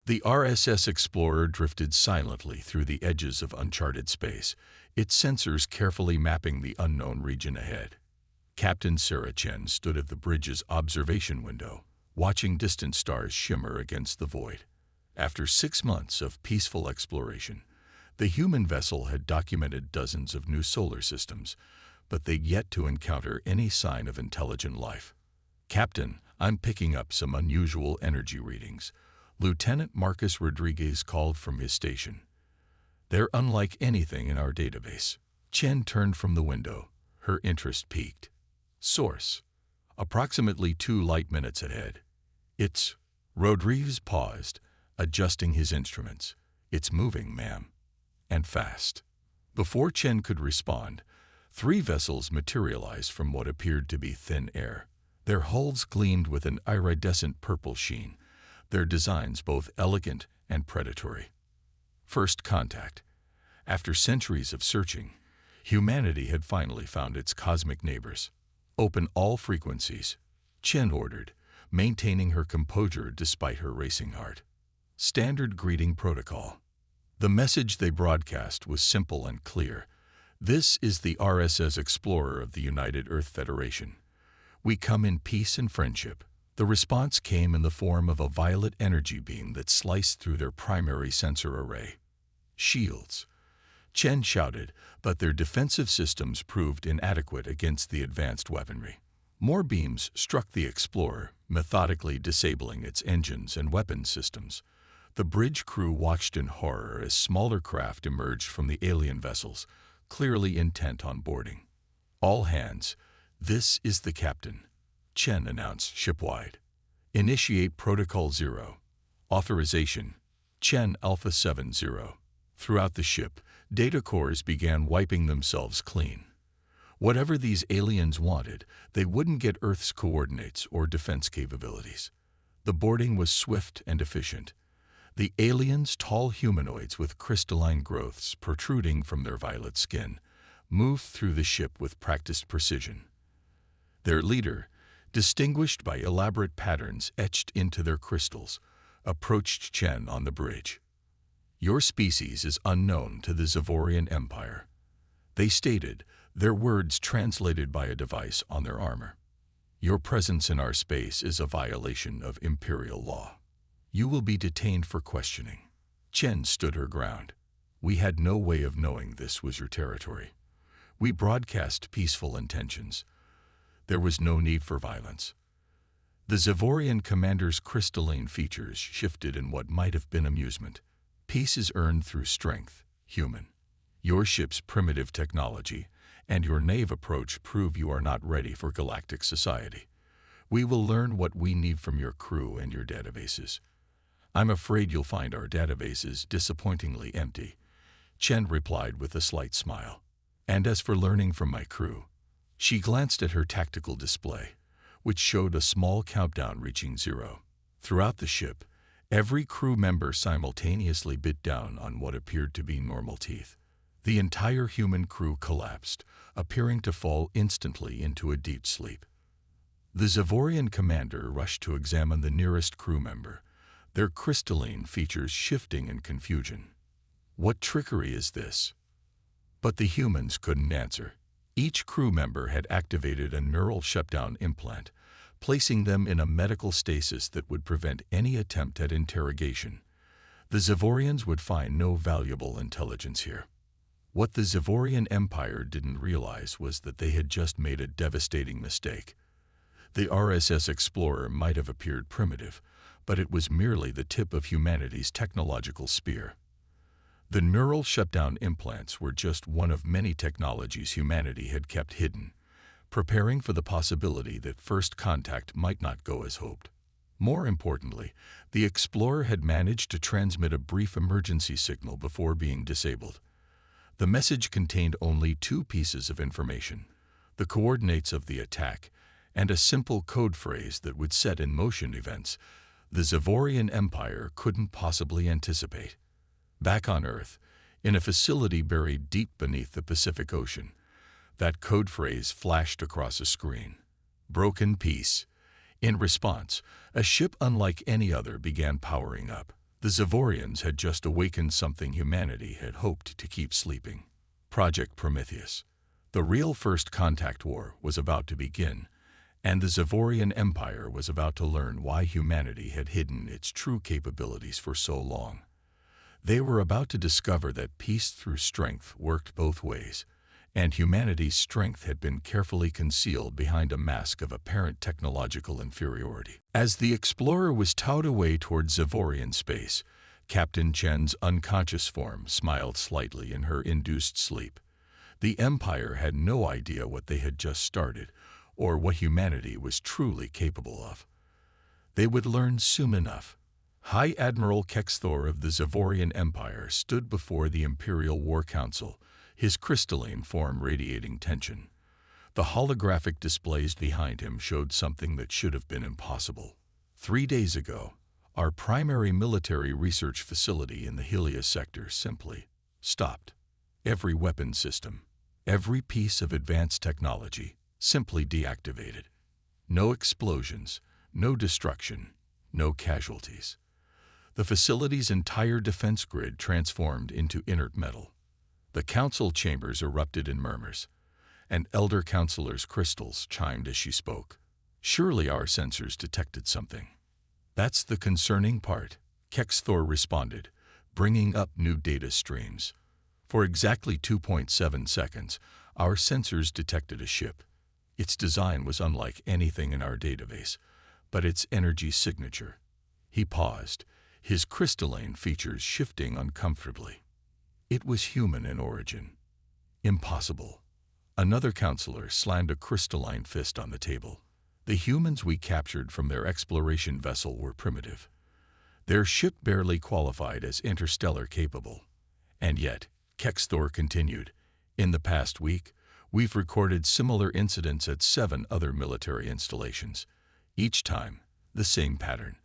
The RSS Explorer drifted silently through the edges of uncharted space, its sensors carefully mapping the unknown region ahead. Captain Sarah Chen stood at the bridge's observation window, watching distant stars shimmer against the void. After 6 months of peaceful exploration, the human vessel had documented dozens of new solar systems, but they'd yet to encounter any sign of intelligent life. "Captain, I'm picking up some unusual energy readings," Lieutenant Marcus Rodriguez called from his station. "They're unlike anything in our database." Chen turned from the window, her interest piqued. "Source: approximately 2 light minutes ahead." "It's..." Rodriguez paused, adjusting his instruments. "It's moving, ma'am. And fast." Before Chen could respond, 3 vessels materialized from what appeared to be thin air. Their hulls gleamed with an iridescent purple sheen, their designs both elegant and predatory. First contact. After centuries of searching, humanity had finally found its cosmic neighbors. "Open all frequencies," Chen ordered, maintaining her composure despite her racing heart. Standard greeting protocol. The message they broadcast was simple and clear. "This is the RSS Explorer of the United Earth Federation. We come in peace and friendship." The response came in the form of a violet energy beam that sliced through their primary sensor array. "Shields," Chen shouted, but their defensive systems proved inadequate against the advanced weaponry. More beams struck the Explorer, methodically disabling its engines and weapons systems. The bridge crew watched in horror as smaller craft emerged from the alien vessels, clearly intent on boarding. "All hands, this is the captain," Chen announced shipwide. "Initiate Protocol 0. Authorization: Chen Alpha 70. Throughout the ship, data cores began wiping themselves clean. Whatever these aliens wanted, they wouldn't get Earth's coordinates or defense capabilities. The boarding was swift and efficient. The aliens, tall humanoids with crystalline growths protruding from their violet skin, moved through the ship with practiced precision. Their leader, distinguished by elaborate patterns etched into their crystals, approached Chen on the bridge. "Your species is unknown to the Zavorian Empire," they stated, their words translated by a device on their armor. "Your presence in our space is a violation of Imperial law. You will be detained for questioning." Chen stood her ground. "We had no way of knowing this was your territory. We broadcast peaceful intentions. There was no need for violence." The Zavorian commander's crystalline features shifted in what might have been amusement. "Peace is earned through strength, human. Your ship's primitive technology and your naive approach prove you are not ready for galactic society. We will learn what we need from your crew and your databases." "I'm afraid you'll find our databases disappointingly empty," Chen replied with a slight smile. "And as for learning from my crew..." She glanced at her tactical display, which showed a small countdown reaching 0. Throughout the ship, every crew member simultaneously bit down on what appeared to be normal teeth. The entire human crew collapsed, appearing to fall instantly into a deep sleep. The Zavorian commander rushed to examine the nearest crew member, their crystalline features shifting in confusion. "What trickery is this?" But the humans couldn't answer. Each crew member had activated a neural shutdown implant, placing them in a medical stasis that would prevent any attempt at interrogation. The Zavorians would find no valuable intelligence here. What the Zavorian Empire didn't realize was that they had just made a devastating mistake. The RSS Explorer might have appeared primitive, but it was merely the tip of humanity's technological spear. The neural shutdown implants were just one of many technologies humanity had kept hidden, preparing for the possibility that first contact might not go as hoped. More importantly, the Explorer had managed to transmit a brief emergency signal before being disabled. The message contained only 2 pieces of information: the coordinates of the attack and a simple code phrase that would set in motion events the Zavorian Empire couldn't possibly anticipate. Back on Earth, in a facility buried deep beneath the Pacific Ocean, that code phrase flashed across a screen: "Broken peace." In response, a ship unlike any other began powering up. The Zavorians had just awakened something humanity had hoped to keep sleeping. Project Prometheus. The real first contact war was about to begin, and the Zavorian Empire was about to learn why humanity had hidden its true capabilities for so long. They were about to discover that peace through strength worked both ways, and humanity's strength had been carefully concealed behind a mask of apparent technological inferiority. As the explorer was towed away toward Zavorian space, Captain Chen's unconscious form smiled slightly in her induced sleep. The Empire had no idea what they had just started, or what humanity was truly capable of. They would learn soon enough. High Admiral Kexthor of the Zavorian Empire stood before the Imperial War Council, his crystalline form radiating tension. The holographic displays behind him showed something that should have been impossible. 3 days ago, our primary military research facility in the Helios sector simply stopped. Every weapon system, every piece of advanced technology, simply deactivated. No explosions, no destruction, no casualties. The facility's entire defense grid transformed into inert metal. The council chambers erupted in murmurs, and Elder Counselor's crystals chimed as she spoke. Surely our sensors detected something. That's the concerning part, Kexthor responded, bringing up new data streams. For exactly 2.7 seconds, our sensors detected a ship. Its design was unlike anything in our database, but its energy signature. He paused, his crystalline features shifting uncomfortably. It was human in origin. Impossible. Another counselor slammed a crystalline fist on the table. The humans we captured from their exploration vessel were primitive. Their ship barely qualified as interstellar capable. And yet, Kexthor continued, in the past week, we've recorded similar incidents at 7 other military installations. Each time, the same pattern.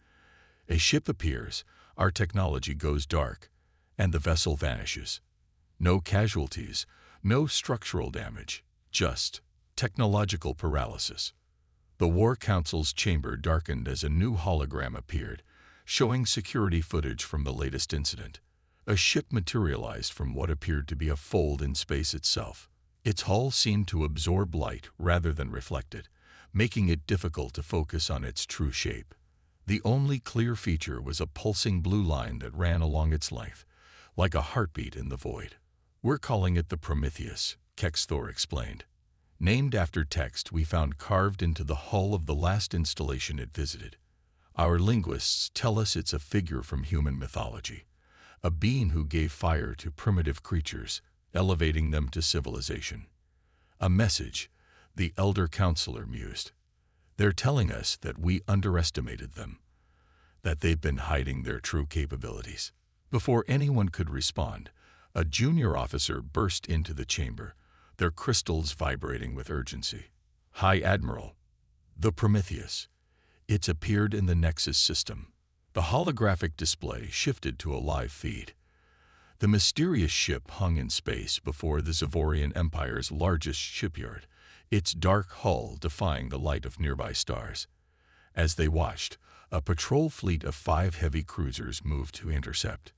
A ship appears, our technology goes dark, and the vessel vanishes. No casualties, no structural damage, just technological paralysis. The War Council's chamber darkened as a new hologram appeared, showing security footage from the latest incident. A ship materialized from what appeared to be a fold in space itself. Its hull seemed to absorb light rather than reflect it, making it difficult to focus on its true shape. The only clear feature was a pulsing blue line that ran along its length, like a heartbeat in the void. We're calling it the Prometheus, Kexthor explained. Named after text we found carved into the hull of the last installation it visited. Our linguists tell us it's a figure from human mythology, a being who gave fire to primitive creatures, elevating them to civilization. A message, the Elder Counselor mused. They're telling us that we underestimated them, that they've been hiding their true capabilities. Before anyone could respond, a junior officer burst into the chamber, their crystals vibrating with urgency. High Admiral, the Prometheus. It's appeared in the Nexus system. The holographic display shifted to a live feed. The mysterious ship hung in space before the Zavorian Empire's largest shipyard, its dark hull defying the light of nearby stars. As they watched, a patrol fleet of 5 heavy cruisers moved to intercept.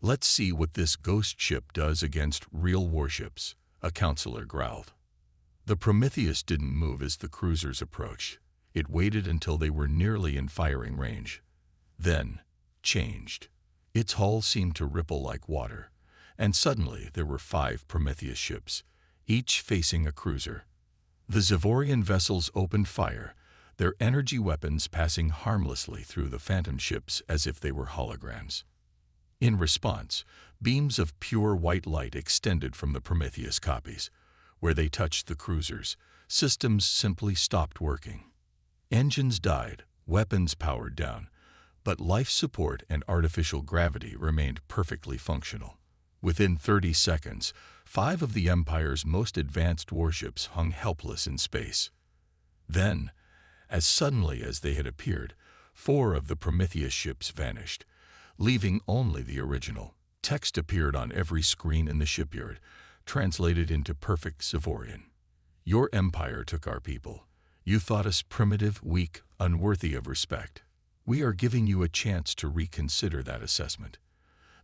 Let's see what this ghost ship does against real warships, a counselor growled. The Prometheus didn't move as the cruisers approached. It waited until they were nearly in firing range. Then, changed. Its hull seemed to ripple like water, and suddenly there were 5 Prometheus ships, each facing a cruiser. The Zavorian vessels opened fire, their energy weapons passing harmlessly through the phantom ships as if they were holograms. In response, beams of pure white light extended from the Prometheus copies. Where they touched the cruisers, systems simply stopped working. Engines died, weapons powered down, but life support and artificial gravity remained perfectly functional. Within 30 seconds, 5 of the Empire's most advanced warships hung helpless in space. Then, as suddenly as they had appeared, 4 of the Prometheus ships vanished, leaving only the original. Text appeared on every screen in the shipyard, translated into perfect Zavorian. Your empire took our people. You thought us primitive, weak, unworthy of respect. We are giving you a chance to reconsider that assessment.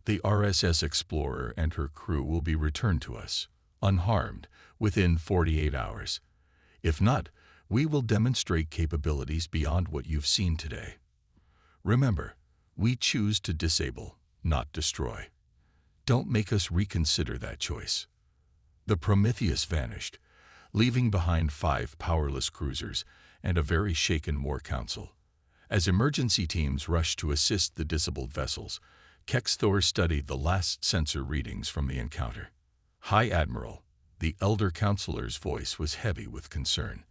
The RSS Explorer and her crew will be returned to us, unharmed, within 48 hours. If not, we will demonstrate capabilities beyond what you've seen today. Remember, we choose to disable, not destroy. Don't make us reconsider that choice. The Prometheus vanished, leaving behind 5 powerless cruisers and a very shaken War Council. As emergency teams rushed to assist the disabled vessels, Kexthor studied the last sensor readings from the encounter. High Admiral, the elder counselor's voice was heavy with concern.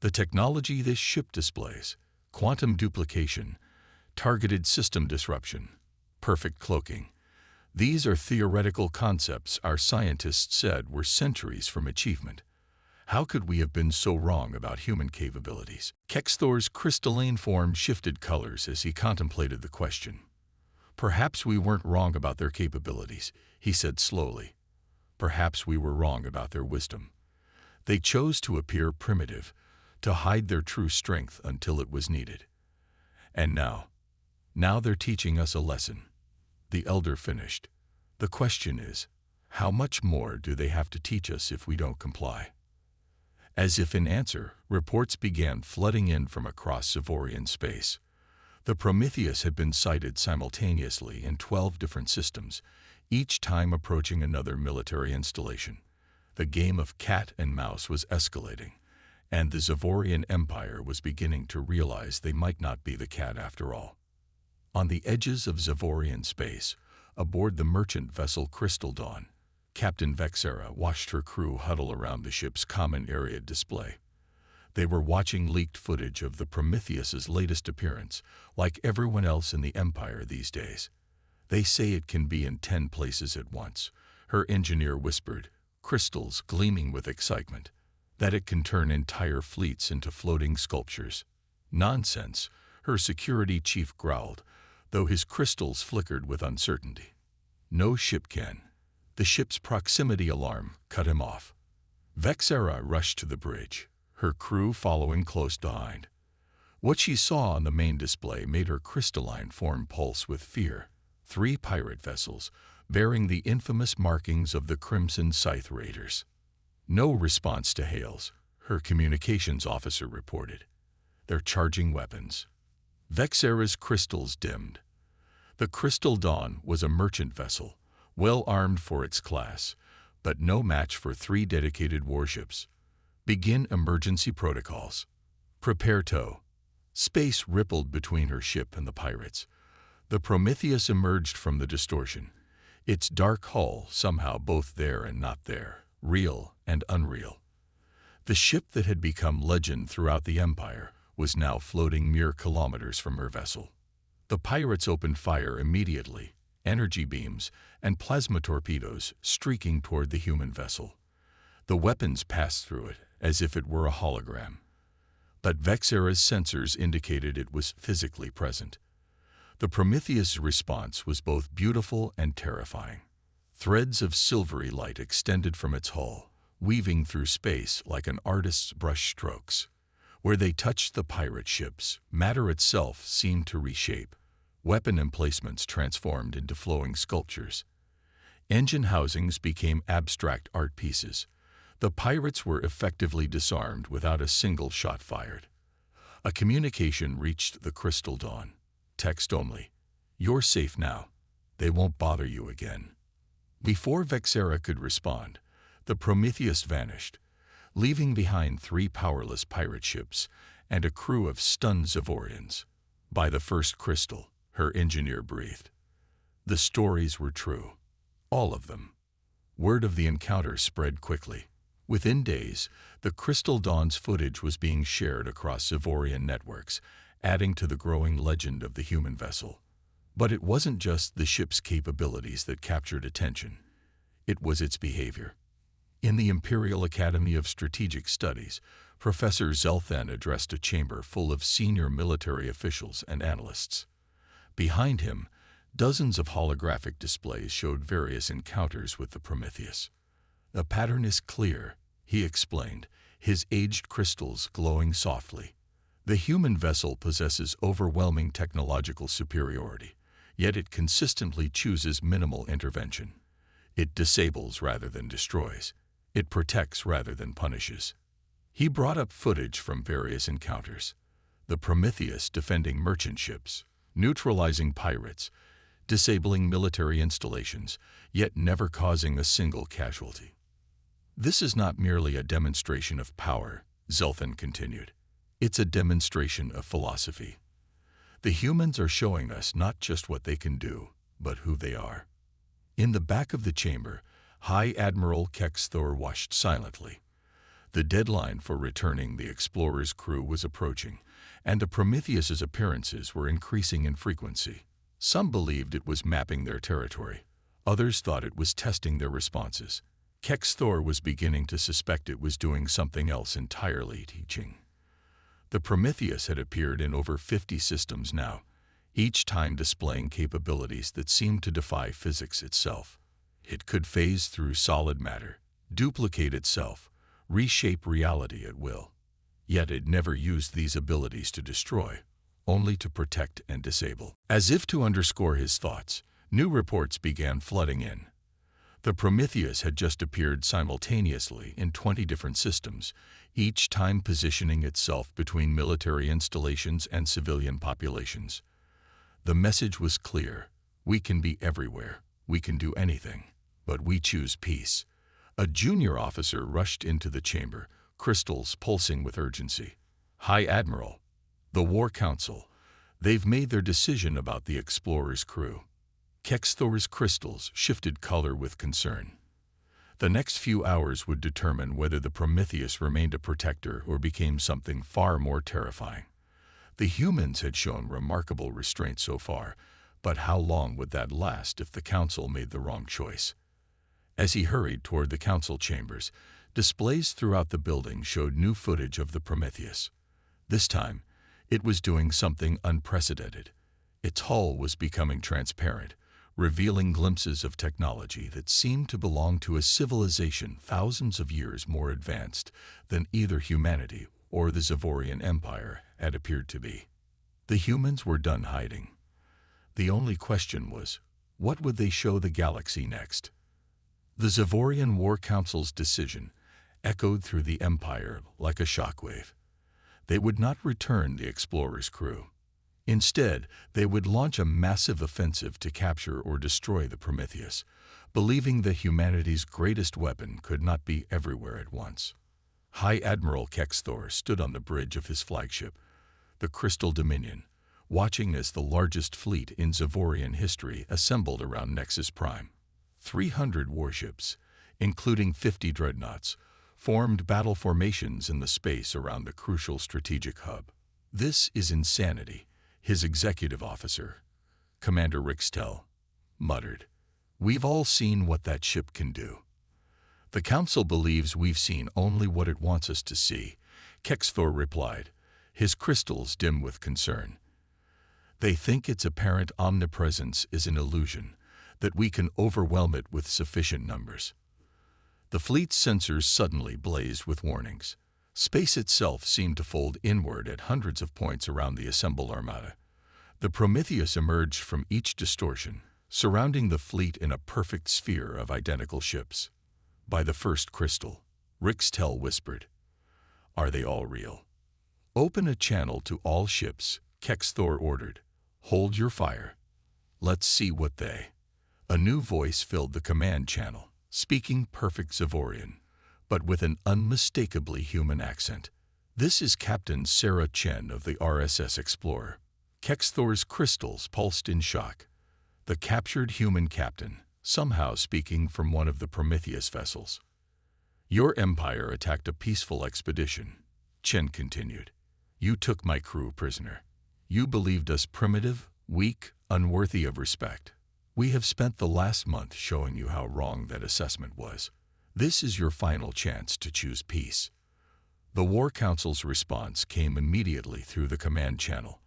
The technology this ship displays, quantum duplication, targeted system disruption, perfect cloaking, these are theoretical concepts our scientists said were centuries from achievement. How could we have been so wrong about human capabilities? Kexthor's crystalline form shifted colors as he contemplated the question. Perhaps we weren't wrong about their capabilities, he said slowly. Perhaps we were wrong about their wisdom. They chose to appear primitive, to hide their true strength until it was needed. And now they're teaching us a lesson. The elder finished. The question is, how much more do they have to teach us if we don't comply? As if in answer, reports began flooding in from across Zevorian space. The Prometheus had been sighted simultaneously in 12 different systems, each time approaching another military installation. The game of cat and mouse was escalating, and the Zevorian Empire was beginning to realize they might not be the cat after all. On the edges of Zevorian space, aboard the merchant vessel Crystal Dawn, Captain Vexera watched her crew huddle around the ship's common area display. They were watching leaked footage of the Prometheus's latest appearance, like everyone else in the Empire these days. They say it can be in 10 places at once, her engineer whispered, crystals gleaming with excitement. That it can turn entire fleets into floating sculptures. Nonsense, her security chief growled, though his crystals flickered with uncertainty. No ship can. The ship's proximity alarm cut him off. Vexera rushed to the bridge, her crew following close behind. What she saw on the main display made her crystalline form pulse with fear. 3 pirate vessels, bearing the infamous markings of the Crimson Scythe Raiders. No response to hails, her communications officer reported. They're charging weapons. Vexera's crystals dimmed. The Crystal Dawn was a merchant vessel, well armed for its class, but no match for 3 dedicated warships. Begin emergency protocols. Prepare tow. Space rippled between her ship and the pirates. The Prometheus emerged from the distortion, its dark hull somehow both there and not there, real and unreal. The ship that had become legend throughout the Empire was now floating mere kilometers from her vessel. The pirates opened fire immediately, energy beams and plasma torpedoes streaking toward the human vessel. The weapons passed through it as if it were a hologram. But Vexera's sensors indicated it was physically present. The Prometheus' response was both beautiful and terrifying. Threads of silvery light extended from its hull, weaving through space like an artist's brush strokes. Where they touched the pirate ships, matter itself seemed to reshape. Weapon emplacements transformed into flowing sculptures. Engine housings became abstract art pieces. The pirates were effectively disarmed without a single shot fired. A communication reached the Crystal Dawn. Text only. You're safe now. They won't bother you again. Before Vexera could respond, the Prometheus vanished, leaving behind 3 powerless pirate ships and a crew of stunned Zevorians. By the first crystal, her engineer breathed. The stories were true. All of them. Word of the encounter spread quickly. Within days, the Crystal Dawn's footage was being shared across Zevorian networks, adding to the growing legend of the human vessel. But it wasn't just the ship's capabilities that captured attention. It was its behavior. In the Imperial Academy of Strategic Studies, Professor Zelthan addressed a chamber full of senior military officials and analysts. Behind him, dozens of holographic displays showed various encounters with the Prometheus. The pattern is clear, he explained, his aged crystals glowing softly. The human vessel possesses overwhelming technological superiority, yet it consistently chooses minimal intervention. It disables rather than destroys. It protects rather than punishes. He brought up footage from various encounters. The Prometheus defending merchant ships, neutralizing pirates, disabling military installations, yet never causing a single casualty. This is not merely a demonstration of power, Zelthan continued. It's a demonstration of philosophy. The humans are showing us not just what they can do, but who they are. In the back of the chamber, High Admiral Kexthor watched silently. The deadline for returning the explorer's crew was approaching, and the Prometheus's appearances were increasing in frequency. Some believed it was mapping their territory. Others thought it was testing their responses. Kexthor was beginning to suspect it was doing something else entirely, teaching. The Prometheus had appeared in over 50 systems now, each time displaying capabilities that seemed to defy physics itself. It could phase through solid matter, duplicate itself, reshape reality at will. Yet it never used these abilities to destroy, only to protect and disable. As if to underscore his thoughts, new reports began flooding in. The Prometheus had just appeared simultaneously in 20 different systems, each time positioning itself between military installations and civilian populations. The message was clear: we can be everywhere, we can do anything, but we choose peace. A junior officer rushed into the chamber, crystals pulsing with urgency. High Admiral, the War Council, they've made their decision about the explorer's crew. Kexthor's crystals shifted color with concern. The next few hours would determine whether the Prometheus remained a protector or became something far more terrifying. The humans had shown remarkable restraint so far, but how long would that last if the Council made the wrong choice? As he hurried toward the Council chambers, displays throughout the building showed new footage of the Prometheus. This time, it was doing something unprecedented. Its hull was becoming transparent, revealing glimpses of technology that seemed to belong to a civilization thousands of years more advanced than either humanity or the Zavorian Empire had appeared to be. The humans were done hiding. The only question was, what would they show the galaxy next? The Zavorian War Council's decision echoed through the Empire like a shockwave. They would not return the explorer's crew. Instead, they would launch a massive offensive to capture or destroy the Prometheus, believing that humanity's greatest weapon could not be everywhere at once. High Admiral Kexthor stood on the bridge of his flagship, the Crystal Dominion, watching as the largest fleet in Zavorian history assembled around Nexus Prime. 300 warships, including 50 dreadnoughts, formed battle formations in the space around the crucial strategic hub. "This is insanity," his executive officer, Commander Rixtel, muttered. "We've all seen what that ship can do." "The Council believes we've seen only what it wants us to see," Kexthor replied, his crystals dim with concern. "They think its apparent omnipresence is an illusion, that we can overwhelm it with sufficient numbers." The fleet's sensors suddenly blazed with warnings. Space itself seemed to fold inward at hundreds of points around the assembled armada. The Prometheus emerged from each distortion, surrounding the fleet in a perfect sphere of identical ships. By the first crystal, Rixtel whispered, "Are they all real?" "Open a channel to all ships," Kexthor ordered. "Hold your fire. Let's see what they—" A new voice filled the command channel, speaking perfect Zavorian, but with an unmistakably human accent. "This is Captain Sarah Chen of the RSS Explorer." Kexthor's crystals pulsed in shock. The captured human captain, somehow speaking from one of the Prometheus vessels. "Your empire attacked a peaceful expedition," Chen continued. "You took my crew prisoner. You believed us primitive, weak, unworthy of respect. We have spent the last month showing you how wrong that assessment was. This is your final chance to choose peace." The War Council's response came immediately through the command channel.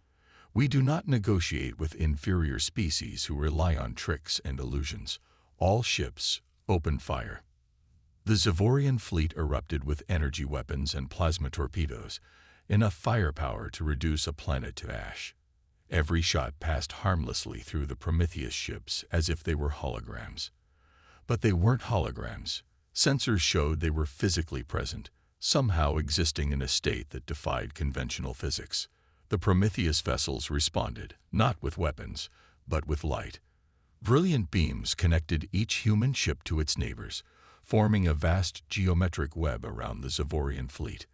"We do not negotiate with inferior species who rely on tricks and illusions. All ships, open fire." The Zavorian fleet erupted with energy weapons and plasma torpedoes, enough firepower to reduce a planet to ash. Every shot passed harmlessly through the Prometheus ships as if they were holograms. But they weren't holograms. Sensors showed they were physically present, somehow existing in a state that defied conventional physics. The Prometheus vessels responded, not with weapons, but with light. Brilliant beams connected each human ship to its neighbors, forming a vast geometric web around the Zavorian fleet.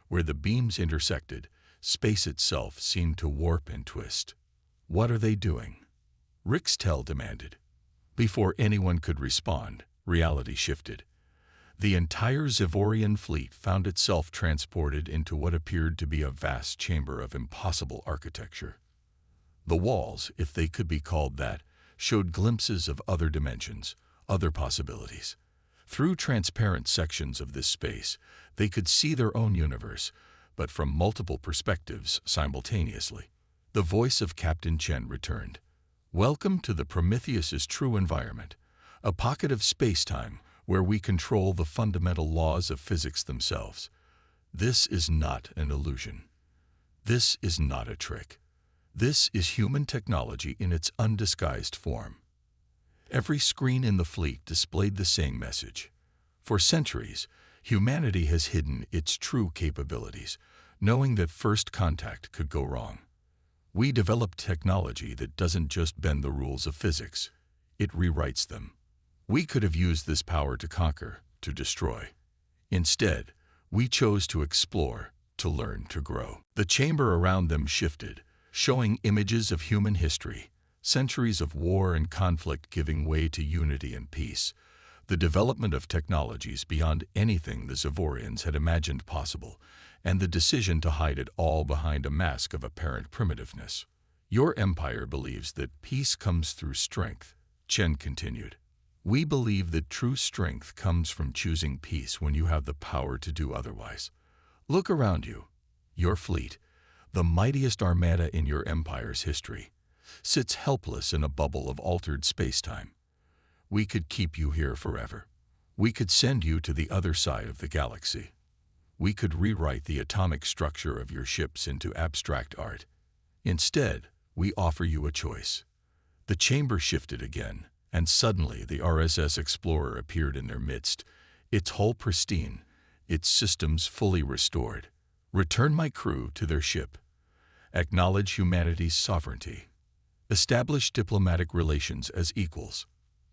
Where the beams intersected, space itself seemed to warp and twist. "What are they doing?" Rixtel demanded. Before anyone could respond, reality shifted. The entire Zavorian fleet found itself transported into what appeared to be a vast chamber of impossible architecture. The walls, if they could be called that, showed glimpses of other dimensions, other possibilities. Through transparent sections of this space, they could see their own universe, but from multiple perspectives simultaneously. The voice of Captain Chen returned. "Welcome to the Prometheus's true environment, a pocket of space-time where we control the fundamental laws of physics themselves. This is not an illusion. This is not a trick. This is human technology in its undisguised form." Every screen in the fleet displayed the same message. For centuries, humanity has hidden its true capabilities, knowing that first contact could go wrong. We developed technology that doesn't just bend the rules of physics, it rewrites them. We could have used this power to conquer, to destroy. Instead, we chose to explore, to learn, to grow. The chamber around them shifted, showing images of human history, centuries of war and conflict giving way to unity and peace, the development of technologies beyond anything the Zavorians had imagined possible, and the decision to hide it all behind a mask of apparent primitiveness. "Your empire believes that peace comes through strength," Chen continued. "We believe that true strength comes from choosing peace when you have the power to do otherwise. Look around you. Your fleet, the mightiest armada in your empire's history, sits helpless in a bubble of altered space-time. We could keep you here forever. We could send you to the other side of the galaxy. We could rewrite the atomic structure of your ships into abstract art. Instead, we offer you a choice." The chamber shifted again, and suddenly the RSS Explorer appeared in their midst, its hull pristine, its systems fully restored. "Return my crew to their ship. Acknowledge humanity's sovereignty. Establish diplomatic relations as equals.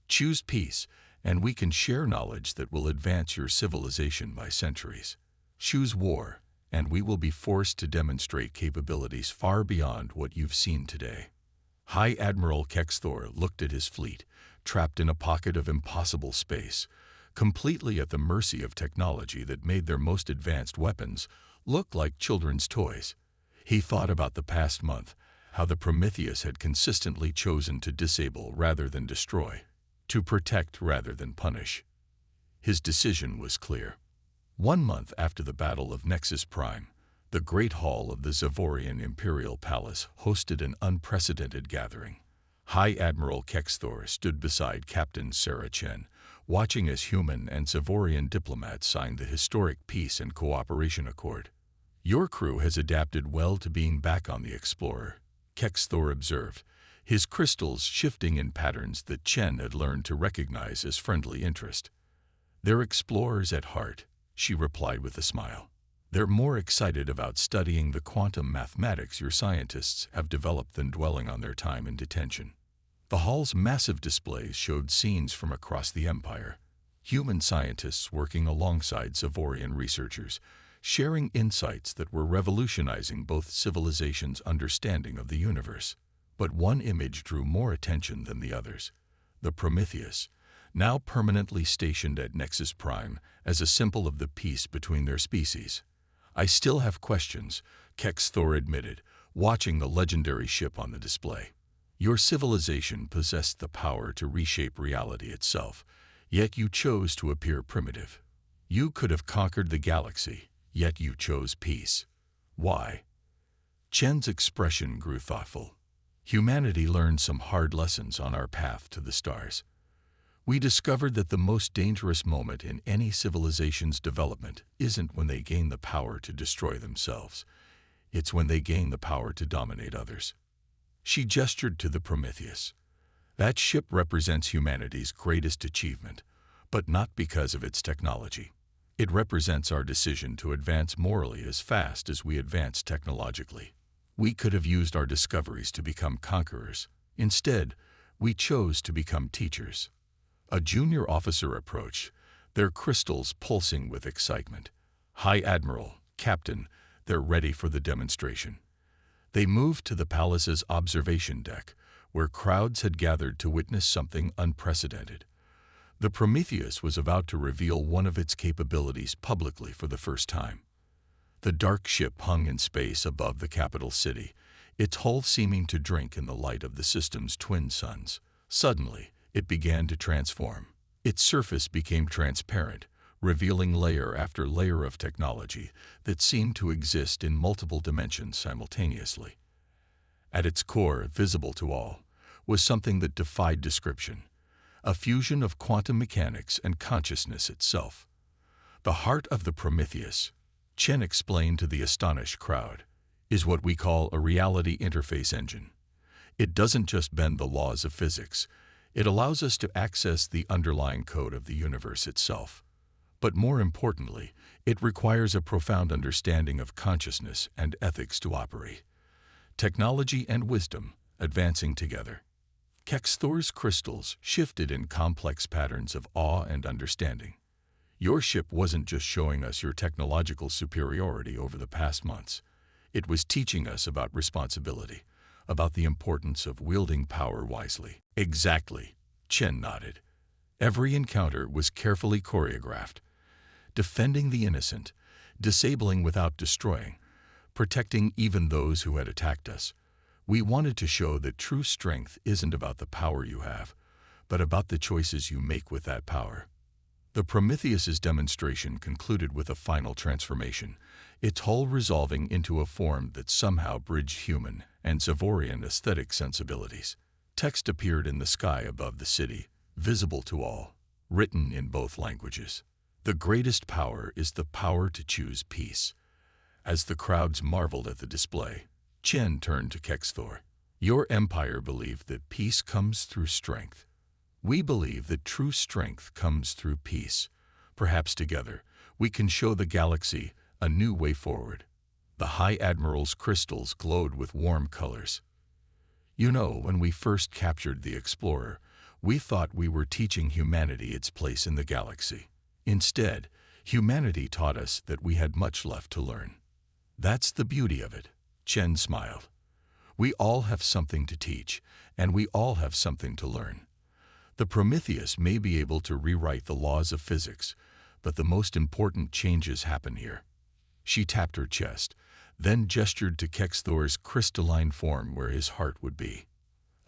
Choose peace, and we can share knowledge that will advance your civilization by centuries. Choose war, and we will be forced to demonstrate capabilities far beyond what you've seen today." High Admiral Kexthor looked at his fleet, trapped in a pocket of impossible space, completely at the mercy of technology that made their most advanced weapons look like children's toys. He thought about the past month, how the Prometheus had consistently chosen to disable rather than destroy, to protect rather than punish. His decision was clear. 1 month after the Battle of Nexus Prime, the Great Hall of the Zavorian Imperial Palace hosted an unprecedented gathering. High Admiral Kexthor stood beside Captain Sarah Chen, watching as human and Zavorian diplomats signed the historic Peace and Cooperation Accord. "Your crew has adapted well to being back on the Explorer," Kexthor observed, his crystals shifting in patterns that Chen had learned to recognize as friendly interest. "They're explorers at heart," she replied with a smile. "They're more excited about studying the quantum mathematics your scientists have developed than dwelling on their time in detention." The hall's massive displays showed scenes from across the Empire, human scientists working alongside Zavorian researchers, sharing insights that were revolutionizing both civilizations' understanding of the universe. But one image drew more attention than the others: the Prometheus, now permanently stationed at Nexus Prime as a symbol of the peace between their species. "I still have questions," Kexthor admitted, watching the legendary ship on the display. "Your civilization possessed the power to reshape reality itself, yet you chose to appear primitive. You could have conquered the galaxy, yet you chose peace. Why?" Chen's expression grew thoughtful. "Humanity learned some hard lessons on our path to the stars. We discovered that the most dangerous moment in any civilization's development isn't when they gain the power to destroy themselves. It's when they gain the power to dominate others. She gestured to the Prometheus. That ship represents humanity's greatest achievement, but not because of its technology. It represents our decision to advance morally as fast as we advance technologically. We could have used our discoveries to become conquerors. Instead, we chose to become teachers. A junior officer approached, their crystals pulsing with excitement. High Admiral, Captain, they're ready for the demonstration. They moved to the palace's observation deck, where crowds had gathered to witness something unprecedented. The Prometheus was about to reveal one of its capabilities publicly for the first time. The dark ship hung in space above the capital city, its hull seeming to drink in the light of the system's twin suns. Suddenly, it began to transform. Its surface became transparent, revealing layer after layer of technology that seemed to exist in multiple dimensions simultaneously. At its core, visible to all, was something that defied description, a fusion of quantum mechanics and consciousness itself. The heart of the Prometheus, Chen explained to the astonished crowd, is what we call a reality interface engine. It doesn't just bend the laws of physics, it allows us to access the underlying code of the universe itself. But more importantly, it requires a profound understanding of consciousness and ethics to operate. Technology and wisdom advancing together. Kexthor's crystals shifted in complex patterns of awe and understanding. Your ship wasn't just showing us your technological superiority over the past months. It was teaching us about responsibility, about the importance of wielding power wisely. Exactly, Chen nodded. Every encounter was carefully choreographed, defending the innocent, disabling without destroying, protecting even those who had attacked us. We wanted to show that true strength isn't about the power you have, but about the choices you make with that power. The Prometheus's demonstration concluded with a final transformation, its hull resolving into a form that somehow bridged human and Zavorian aesthetic sensibilities. Text appeared in the sky above the city, visible to all, written in both languages. The greatest power is the power to choose peace. As the crowds marveled at the display, Chen turned to Kexthor. Your empire believed that peace comes through strength. We believe that true strength comes through peace. Perhaps together, we can show the galaxy a new way forward. The High Admiral's crystals glowed with warm colors. You know, when we first captured the Explorer, we thought we were teaching humanity its place in the galaxy. Instead, humanity taught us that we had much left to learn. That's the beauty of it, Chen smiled. We all have something to teach, and we all have something to learn. The Prometheus may be able to rewrite the laws of physics, but the most important changes happen here. She tapped her chest, then gestured to Kexthor's crystalline form where his heart would be.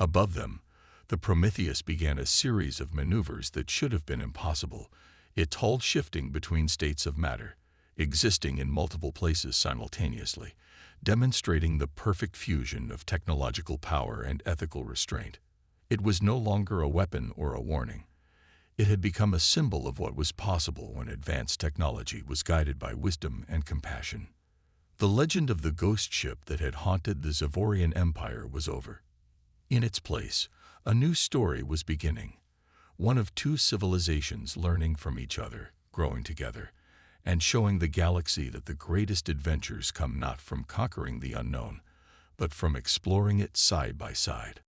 Above them, the Prometheus began a series of maneuvers that should have been impossible, its hull shifting between states of matter, existing in multiple places simultaneously, demonstrating the perfect fusion of technological power and ethical restraint. It was no longer a weapon or a warning. It had become a symbol of what was possible when advanced technology was guided by wisdom and compassion. The legend of the ghost ship that had haunted the Zavorian Empire was over. In its place, a new story was beginning, one of two civilizations learning from each other, growing together, and showing the galaxy that the greatest adventures come not from conquering the unknown, but from exploring it side by side.